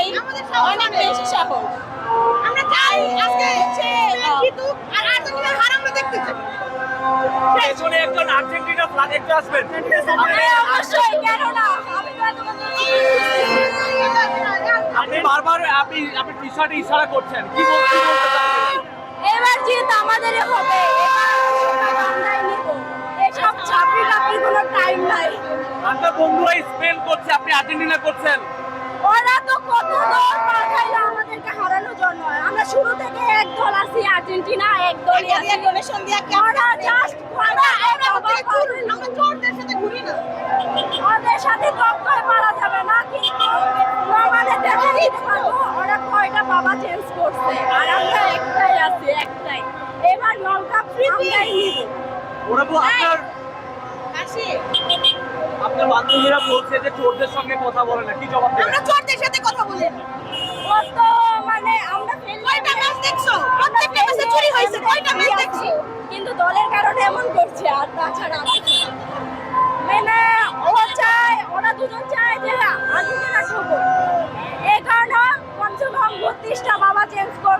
ভাই অনেক বেশি সাহস। আমরা চাই আজকে হচ্ছে জিতুক আর আর্জেন্টিনার হার আমরা দেখতে চাই। পেছনে একজন আর্জেন্টিনা ফ্ল্যাগ দেখতে আসবেন। অবশ্যই, কেন না? আমি তো তোমাদের আপনি বারবার আপনি টি-শার্টে ইশারা করছেন, কি বলতে চাচ্ছেন? এবার জিত আমাদেরই হবে, এবার আমরাই নিব। এসব চাকরি টাকরি কোনো টাইম নাই। আপনার বন্ধুরা স্পেন করছে, আপনি আর্জেন্টিনা করছেন। ওরা তো কত দল মার খাইলো আমাদেরকে হারানোর জন্য। আমরা শুরু থেকে এক দল আছি, আর্জেন্টিনা এক দলই আছি। ডোনেশন দিয়া ওরা জাস্ট আমরা চোরদের সাথে ঘুরি না। ওদের সাথে টক্কর মারা যাবে না, কিন্তু প্রমাণে দেখে দিতে পারবো ওরা কয়টা বাবা চেঞ্জ করছে। আর আমরা একটাই আছি, একটাই। এবার ওয়ার্ল্ড কাপ আমরাই নিব। ওরা আপনার আসি আপনার বান্ধবীরা বলছে যে চোরদের সঙ্গে কথা বলে না, কি জবাব দেবেন? আমরা চোরদের সাথে কথা বলি। ও তো মানে আমরা কয়টা ম্যাচ দেখছো? প্রত্যেকটা ম্যাচে চুরি হয়েছে। কয়টা ম্যাচ দেখছি? কিন্তু দলের কারণে এমন করছে, আর তাছাড়া আর কিছু না। মানে ওরা দুজন চায় যে আর্জেন্টিনা ঠকো, এই কারণে কমসে কম 32টা বাবা চেঞ্জ করে